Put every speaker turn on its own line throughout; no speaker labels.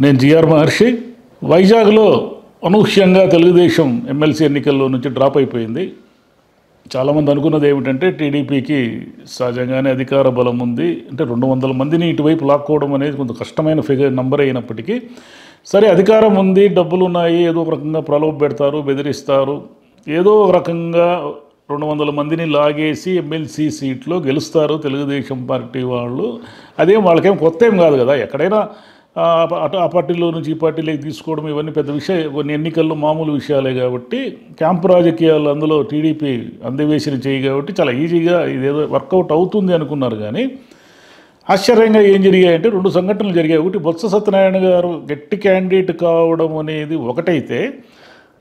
నేను జిఆర్ మహర్షి. వైజాగ్లో అనూహ్యంగా తెలుగుదేశం ఎమ్మెల్సీ ఎన్నికల్లో నుంచి డ్రాప్ అయిపోయింది. చాలామంది అనుకున్నది ఏమిటంటే టీడీపీకి సహజంగానే అధికార బలం ఉంది, అంటే 200 మందిని ఇటువైపు లాక్కోవడం అనేది కొంత కష్టమైన నంబర్ అయినప్పటికీ, సరే అధికారం ఉంది, డబ్బులు ఉన్నాయి, ఏదో ఒక రకంగా ప్రలోభ పెడతారు, బెదిరిస్తారు, ఏదో ఒక రకంగా 200 మందిని లాగేసి ఎమ్మెల్సీ సీట్లో గెలుస్తారు తెలుగుదేశం పార్టీ వాళ్ళు. అదేం వాళ్ళకేం కొత్త ఏం కాదు కదా. ఎక్కడైనా అటు ఆ పార్టీలో నుంచి ఈ పార్టీలోకి తీసుకోవడం ఇవన్నీ పెద్ద విషయం, కొన్ని ఎన్నికల్లో మామూలు విషయాలే కాబట్టి, క్యాంపు రాజకీయాలు అందులో టీడీపీ అందివేసిన చేయి కాబట్టి చాలా ఈజీగా ఇదేదో వర్కౌట్ అవుతుంది అనుకున్నారు. కానీ ఆశ్చర్యంగా ఏం జరిగాయంటే 2 సంఘటనలు జరిగాయి. ఒకటి, బొత్స సత్యనారాయణ గారు గట్టి క్యాండిడేట్ కావడం అనేది ఒకటైతే,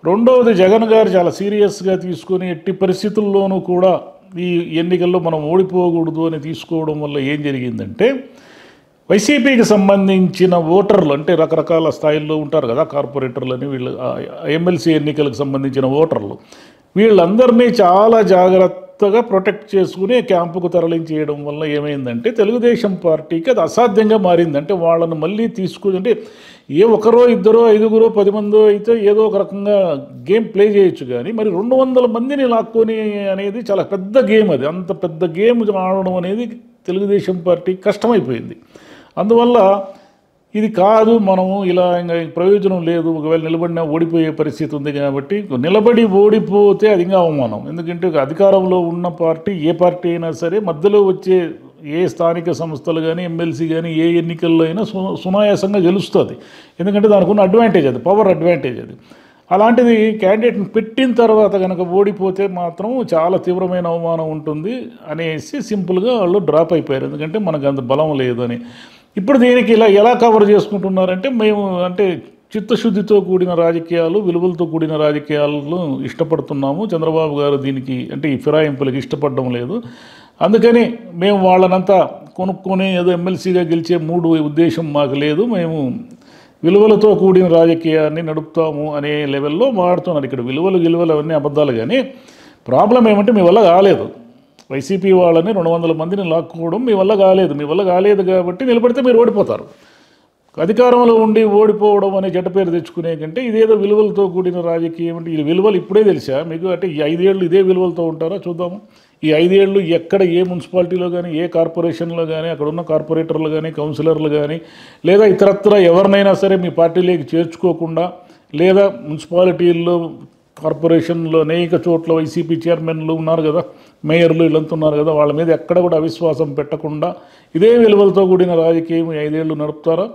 రెండవది జగన్ గారు చాలా సీరియస్గా తీసుకొని ఎట్టి పరిస్థితుల్లోనూ కూడా ఈ ఎన్నికల్లో మనం ఓడిపోకూడదు అని తీసుకోవడం వల్ల ఏం జరిగిందంటే, వైసీపీకి సంబంధించిన ఓటర్లు, అంటే రకరకాల స్థాయిల్లో ఉంటారు కదా, కార్పొరేటర్లు అని, వీళ్ళు ఎమ్మెల్సీ ఎన్నికలకు సంబంధించిన ఓటర్లు, వీళ్ళందరినీ చాలా జాగ్రత్తగా ప్రొటెక్ట్ చేసుకుని క్యాంపుకు తరలించేయడం వల్ల ఏమైందంటే తెలుగుదేశం పార్టీకి అది అసాధ్యంగా మారింది. అంటే వాళ్ళను మళ్ళీ తీసుకుని, అంటే ఏ ఒకరో ఇద్దరో 5గురో 10 మందో అయితే ఏదో ఒక రకంగా గేమ్ ప్లే చేయొచ్చు, కానీ మరి 200 మందిని లాక్కొని అనేది చాలా పెద్ద గేమ్. అది అంత పెద్ద గేమ్ ఆడడం అనేది తెలుగుదేశం పార్టీ కష్టమైపోయింది. అందువల్ల ఇది కాదు, మనము ఇలా ఇంకా ప్రయోజనం లేదు, ఒకవేళ నిలబడినా ఓడిపోయే పరిస్థితి ఉంది కాబట్టి, నిలబడి ఓడిపోతే అది ఇంకా అవమానం. ఎందుకంటే అధికారంలో ఉన్న పార్టీ, ఏ పార్టీ అయినా సరే, మధ్యలో వచ్చే ఏ స్థానిక సంస్థలు కానీ ఎమ్మెల్సీ కానీ ఏ ఎన్నికల్లో అయినా సునాయాసంగా గెలుస్తుంది. ఎందుకంటే దానికి ఉన్న అడ్వాంటేజ్ అది, పవర్ అడ్వాంటేజ్ అది. అలాంటిది క్యాండిడేట్ని పెట్టిన తర్వాత కనుక ఓడిపోతే మాత్రం చాలా తీవ్రమైన అవమానం ఉంటుంది అనేసి సింపుల్గా వాళ్ళు డ్రాప్ అయిపోయారు. ఎందుకంటే మనకు అంత బలం లేదని. ఇప్పుడు దీనికి ఇలా ఎలా కవర్ చేసుకుంటున్నారంటే, మేము అంటే చిత్తశుద్ధితో కూడిన రాజకీయాలు, విలువలతో కూడిన రాజకీయాలను ఇష్టపడుతున్నాము, చంద్రబాబు గారు దీనికి అంటే ఈ ఫిరాయింపులకు ఇష్టపడడం లేదు, అందుకని మేము వాళ్ళనంతా కొనుక్కొని ఏదో ఎమ్మెల్సీగా గెలిచే ఉద్దేశం మాకు లేదు, మేము విలువలతో కూడిన రాజకీయాన్ని నడుపుతాము అనే లెవెల్లో మాడుతున్నారు. ఇక్కడ విలువలు అవన్నీ అబద్ధాలు. కానీ ప్రాబ్లం ఏమంటే మీ వల్ల కాలేదు. వైసీపీ వాళ్ళని 200 మందిని లాక్కోవడం మీ వల్ల కాలేదు కాబట్టి నిలబడితే మీరు ఓడిపోతారు. అధికారంలో ఉండి ఓడిపోవడం అనే జట పేరు తెచ్చుకునే కంటే ఇదేదో విలువలతో కూడిన రాజకీయం అంటే, ఈ విలువలు ఇప్పుడే తెలిసా మీకు? అంటే ఈ 5 ఏళ్ళు ఇదే విలువలతో ఉంటారా? చూద్దాము. ఈ 5 ఏళ్ళు ఎక్కడ ఏ మున్సిపాలిటీలో కానీ, ఏ కార్పొరేషన్లో కానీ, అక్కడ ఉన్న కార్పొరేటర్లు కానీ, కౌన్సిలర్లు కానీ, లేదా ఇతరత్ర ఎవరినైనా సరే మీ పార్టీలోకి చేర్చుకోకుండా, లేదా మున్సిపాలిటీల్లో కార్పొరేషన్లో అనేక చోట్ల వైసీపీ చైర్మన్లు ఉన్నారు కదా, మేయర్లు వీళ్ళంతా ఉన్నారు కదా, వాళ్ళ మీద ఎక్కడ కూడా అవిశ్వాసం పెట్టకుండా ఇదే విలువలతో కూడిన రాజకీయం 5 ఏళ్ళు నడుపుతారా?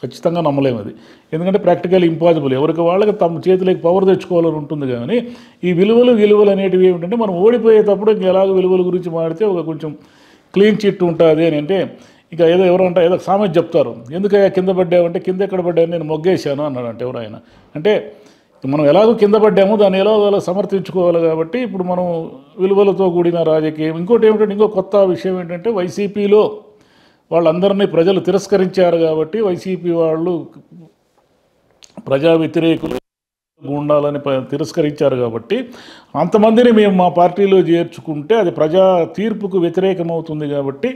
ఖచ్చితంగా నమ్మలేము అది. ఎందుకంటే ప్రాక్టికల్ ఇంపాసిబుల్. ఎవరికి వాళ్ళకి తమ చేతిలోకి పవర్ తెచ్చుకోవాలని ఉంటుంది. కానీ ఈ విలువలు అనేటివి ఏమిటంటే, మనం ఓడిపోయేటప్పుడు ఎలాగో విలువల గురించి మాడితే ఒక కొంచెం క్లీన్ చిట్ ఉంటుంది అని. అంటే ఇక ఎవరంటే ఏదో సామెత చెప్తారు, ఎందుకయ్యా కింద పడ్డావంటే, కింద ఎక్కడ పడ్డాను నేను మొగ్గేశాను అన్నాడంటే ఎవరైనా. అంటే మనం ఎలాగో కింద పడ్డాము, దాన్ని ఎలాగో సమర్థించుకోవాలి కాబట్టి ఇప్పుడు మనం విలువలతో కూడిన రాజకీయం. ఇంకోటి ఏమిటంటే, ఇంకో కొత్త విషయం ఏంటంటే, వైసీపీలో వాళ్ళందరినీ ప్రజలు తిరస్కరించారు కాబట్టి, వైసీపీ వాళ్ళు ప్రజా వ్యతిరేకులు ఉండాలని తిరస్కరించారు కాబట్టి, అంతమందిని మేము మా పార్టీలో చేర్చుకుంటే అది ప్రజా తీర్పుకు వ్యతిరేకమవుతుంది కాబట్టి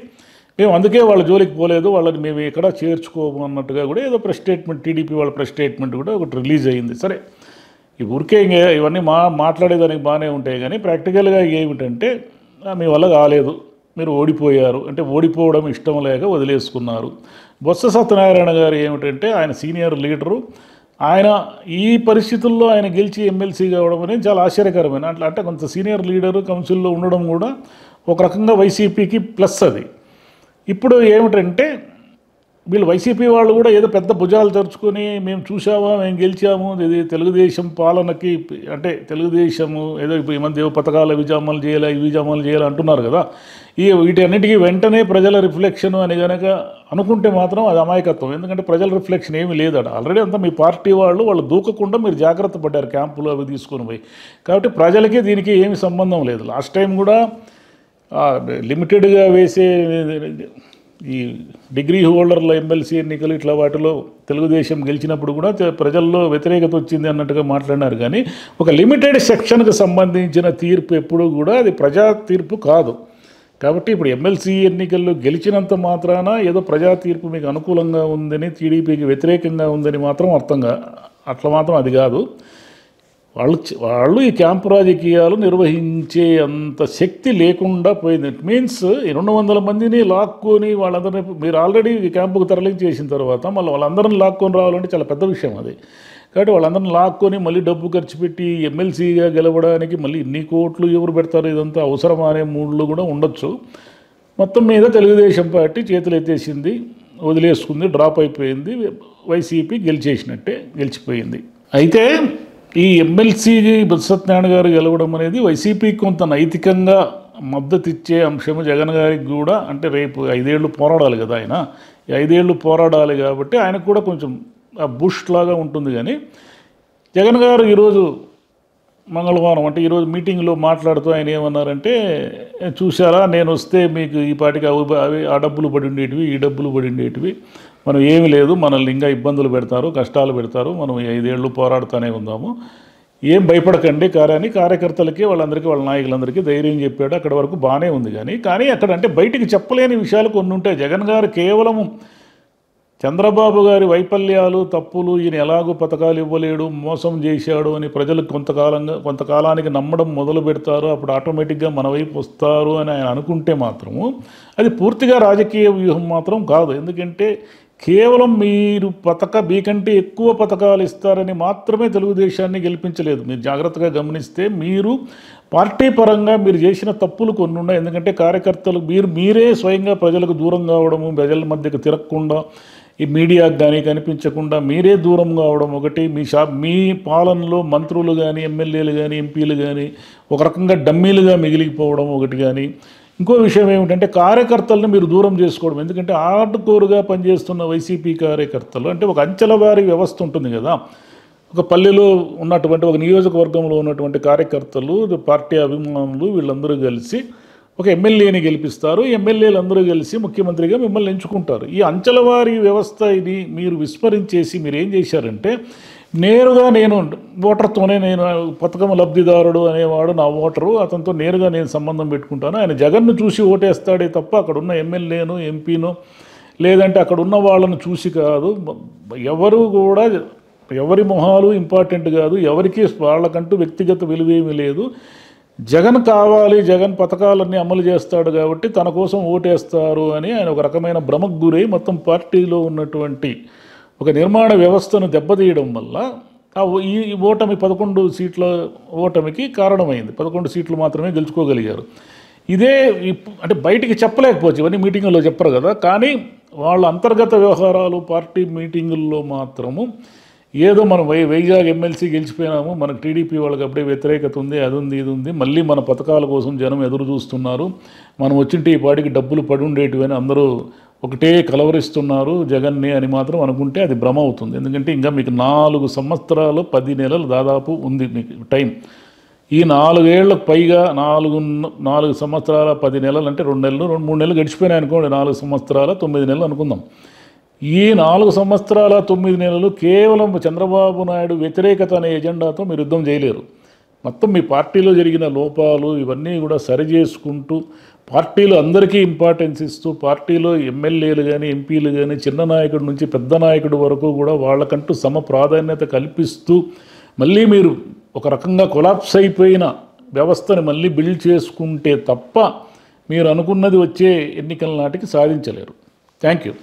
మేము అందుకే వాళ్ళ జోలికి పోలేదు, వాళ్ళని మేము ఎక్కడ చేర్చుకోము అన్నట్టుగా కూడా ఏదో ప్రెస్ స్టేట్మెంట్, టీడీపీ వాళ్ళ ప్రెస్ స్టేట్మెంట్ కూడా ఒకటి రిలీజ్ అయ్యింది. సరే, ఈ ఊరికే ఇవన్నీ మాట్లాడేదానికి బాగానే ఉంటాయి, కానీ ప్రాక్టికల్గా ఏమిటంటే, మీ వల్ల కాలేదు, మీరు ఓడిపోయారు అంటే ఓడిపోవడం ఇష్టం లేక వదిలేసుకున్నారు. బొత్స సత్యనారాయణ గారు ఏమిటంటే, ఆయన సీనియర్ లీడరు, ఆయన ఈ పరిస్థితుల్లో ఆయన గెలిచి ఎమ్మెల్సీ కావడం అనేది చాలా ఆశ్చర్యకరమైన. అంటే కొంత సీనియర్ లీడరు కౌన్సిల్లో ఉండడం కూడా ఒక రకంగా వైసీపీకి ప్లస్ అది. ఇప్పుడు ఏమిటంటే, వీళ్ళు వైసీపీ వాళ్ళు కూడా ఏదో పెద్ద భుజాలు తెరుచుకొని మేము చూసామా, మేము గెలిచాము, ఇది తెలుగుదేశం పాలనకి, అంటే తెలుగుదేశము ఏదో ఇప్పుడు ఈ మధ్య పథకాల విజామాలు చేయాలి, ఈ విజామాలు చేయాలి అంటున్నారు కదా, వీటన్నిటికీ వెంటనే ప్రజల రిఫ్లెక్షన్ అని కనుక అనుకుంటే మాత్రం అది అమాయకత్వం. ఎందుకంటే ప్రజల రిఫ్లెక్షన్ ఏమీ లేదట. ఆల్రెడీ అంతా మీ పార్టీ వాళ్ళు దూకకుండా మీరు జాగ్రత్త పడ్డారు క్యాంపులు అవి తీసుకొని పోయి. కాబట్టి ప్రజలకి దీనికి ఏమి సంబంధం లేదు. లాస్ట్ టైం కూడా లిమిటెడ్గా వేసే ఈ డిగ్రీ హోల్డర్ల ఎమ్మెల్సీ ఎన్నికలు ఇట్లా వాటిలో తెలుగుదేశం గెలిచినప్పుడు కూడా ప్రజల్లో వ్యతిరేకత వచ్చింది అన్నట్టుగా మాట్లాడినారు. కానీ ఒక లిమిటెడ్ సెక్షన్కి సంబంధించిన తీర్పు ఎప్పుడూ కూడా అది ప్రజా తీర్పు కాదు. కాబట్టి ఇప్పుడు ఎమ్మెల్సీ ఎన్నికల్లో గెలిచినంత మాత్రాన ఏదో ప్రజా తీర్పు మీకు అనుకూలంగా ఉందని, టీడీపీకి వ్యతిరేకంగా ఉందని మాత్రం అట్లా మాత్రం అది కాదు. వాళ్ళు ఈ క్యాంపు రాజకీయాలు నిర్వహించే అంత శక్తి లేకుండా పోయింది. ఇట్ మీన్స్ 200 మందిని లాక్కొని వాళ్ళందరినీ మీరు ఆల్రెడీ ఈ క్యాంపుకు తరలించేసిన తర్వాత మళ్ళీ వాళ్ళందరిని లాక్కొని రావాలంటే చాలా పెద్ద విషయం అది. కాబట్టి వాళ్ళందరిని లాక్కొని మళ్ళీ డబ్బు ఖర్చు పెట్టి ఎమ్మెల్సీగా గెలవడానికి మళ్ళీ ఇన్ని కోట్లు ఎవరు పెడతారు, ఇదంతా అవసరమా అనే మూడ్లు కూడా ఉండొచ్చు. మొత్తం మీద తెలుగుదేశం పార్టీ చేతులు ఎత్తేసింది, వదిలేసుకుంది, డ్రాప్ అయిపోయింది. వైసీపీ గెలిచిపోయింది. అయితే ఈ ఎమ్మెల్సీ బొత్సత్యనారాయణ గారు గెలవడం అనేది వైసీపీకి కొంత నైతికంగా మద్దతు ఇచ్చే అంశము. జగన్ గారికి కూడా అంటే రేపు 5 ఏళ్ళు పోరాడాలి కదా ఆయన, ఈ 5 ఏళ్ళు పోరాడాలి కాబట్టి ఆయనకు కూడా కొంచెం బూస్ట్ లాగా ఉంటుంది. కానీ జగన్ గారు ఈరోజు మంగళవారం అంటే ఈరోజు మీటింగ్లో మాట్లాడుతూ ఆయన ఏమన్నారంటే, చూసారా నేను వస్తే మీకు ఈ పాటికి అవి ఆ డబ్బులు పడి ఉండేటివి, ఈ డబ్బులు పడి ఉండేటివి, మనం ఏమి లేదు, మనల్ని ఇంకా ఇబ్బందులు పెడతారు, కష్టాలు పెడతారు, మనం 5 ఏళ్ళు పోరాడుతూనే ఉందాము, ఏం భయపడకండి అని కార్యకర్తలకి వాళ్ళందరికీ వాళ్ళ నాయకులందరికీ ధైర్యం చెప్పాడు. అక్కడ వరకు బాగానే ఉంది. కానీ అక్కడ అంటే బయటికి చెప్పలేని విషయాలు కొన్ని ఉంటాయి. జగన్ గారు కేవలం చంద్రబాబు గారి వైఫల్యాలు, తప్పులు, ఈయన ఎలాగో పథకాలు ఇవ్వలేడు, మోసం చేశాడు అని ప్రజలు కొంతకాలానికి నమ్మడం మొదలు పెడతారు. అప్పుడు ఆటోమేటిక్గా మన వైపు వస్తారు అని ఆయన అనుకుంటే మాత్రము అది పూర్తిగా రాజకీయ వ్యూహం మాత్రం కాదు. ఎందుకంటే కేవలం మీరు మీకంటే ఎక్కువ పథకాలు ఇస్తారని మాత్రమే తెలుగుదేశాన్ని గెలిపించలేదు. మీరు జాగ్రత్తగా గమనిస్తే మీరు పార్టీ పరంగా మీరు చేసిన తప్పులు కొన్ని ఉన్నాయి. ఎందుకంటే కార్యకర్తలు మీరే స్వయంగా ప్రజలకు దూరం కావడము, ప్రజల మధ్యకు తిరగకుండా, ఈ మీడియాకు కానీ కనిపించకుండా మీరే దూరం కావడం ఒకటి, మీ పాలనలో మంత్రులు కానీ, ఎమ్మెల్యేలు కానీ, ఎంపీలు కానీ ఒక రకంగా డమ్మీలుగా మిగిలిపోవడం ఒకటి. కానీ ఇంకో విషయం ఏమిటంటే కార్యకర్తలను మీరు దూరం చేసుకోవడం. ఎందుకంటే ఆర్డ్కోర్గా పనిచేస్తున్న వైసీపీ కార్యకర్తలు అంటే ఒక అంచెల వారి వ్యవస్థ ఉంటుంది కదా, ఒక పల్లెలో ఉన్నటువంటి ఒక నియోజకవర్గంలో ఉన్నటువంటి కార్యకర్తలు, పార్టీ అభిమానులు వీళ్ళందరూ కలిసి ఒక ఎమ్మెల్యేని గెలిపిస్తారు. ఎమ్మెల్యేలు అందరూ కలిసి ముఖ్యమంత్రిగా మిమ్మల్ని ఎంచుకుంటారు. ఈ అంచెల వారి వ్యవస్థ ఇది మీరు విస్మరించేసి మీరు ఏం చేశారంటే, నేరుగా నేను ఓటర్తోనే, నేను పథకం లబ్ధిదారుడు అనేవాడు నా ఓటరు, అతనితో నేరుగా నేను సంబంధం పెట్టుకుంటాను, ఆయన జగన్ను చూసి ఓటేస్తాడే తప్ప అక్కడున్న ఎమ్మెల్యేను, ఎంపీను, లేదంటే అక్కడ ఉన్న వాళ్ళను చూసి కాదు. ఎవరు కూడా ఎవరి మొహాలు ఇంపార్టెంట్ కాదు, ఎవరికి వాళ్ళకంటూ వ్యక్తిగత విలువేమీ లేదు. జగన్ కావాలి, జగన్ పథకాలన్నీ అమలు చేస్తాడు కాబట్టి తన కోసం ఓటేస్తారు అని ఆయన ఒక రకమైన భ్రమకు గురై మొత్తం పార్టీలో ఉన్నటువంటి ఒక నిర్మాణ వ్యవస్థను దెబ్బతీయడం వల్ల ఈ ఓటమి 11 సీట్ల ఓటమికి కారణమైంది. 11 సీట్లు మాత్రమే గెలుచుకోగలిగారు. ఇదే అంటే బయటికి చెప్పలేకపోవచ్చు, ఇవన్నీ మీటింగుల్లో చెప్పరు కదా. కానీ వాళ్ళ అంతర్గత వ్యవహారాలు పార్టీ మీటింగుల్లో మాత్రము ఏదో మనం వైజాగ్ ఎమ్మెల్సీ గెలిచిపోయినాము, మనకు టీడీపీ వాళ్ళకి అప్పుడే వ్యతిరేకత ఉంది, అది ఉంది, ఇది ఉంది, మళ్ళీ మన పథకాల కోసం జనం ఎదురు చూస్తున్నారు, మనం వచ్చింటే ఈ పాటికి డబ్బులు పడి ఉండేటివి అని అందరూ ఒకటే కలవరిస్తున్నారు జగన్ని అని మాత్రం అనుకుంటే అది భ్రమ అవుతుంది. ఎందుకంటే ఇంకా మీకు 4 సంవత్సరాలు 10 నెలలు దాదాపు ఉంది మీకు టైం. ఈ 4 ఏళ్లకు పైగా 4 సంవత్సరాల 10 నెలలు అంటే 2 నెలలు 3 నెలలు గడిచిపోయినాయి అనుకోండి, 4 సంవత్సరాల 9 నెలలు అనుకుందాం. ఈ 4 సంవత్సరాల 9 నెలలు కేవలం చంద్రబాబు నాయుడు వ్యతిరేకత అనే ఎజెండాతో మీరు యుద్ధం చేయలేరు. మొత్తం మీ పార్టీలో జరిగిన లోపాలు ఇవన్నీ కూడా సరిచేసుకుంటూ, పార్టీలో అందరికీ ఇంపార్టెన్స్ ఇస్తూ, పార్టీలో ఎమ్మెల్యేలు కానీ, ఎంపీలు కానీ, చిన్న నాయకుడి నుంచి పెద్ద నాయకుడి వరకు కూడా వాళ్ళకంటూ సమ ప్రాధాన్యత కల్పిస్తూ మళ్ళీ మీరు ఒక రకంగా కొలాప్స్ అయిపోయిన వ్యవస్థని మళ్ళీ బిల్డ్ చేసుకుంటే తప్ప మీరు అనుకున్నది వచ్చే ఎన్నికల నాటికి సాధించలేరు. Thank you.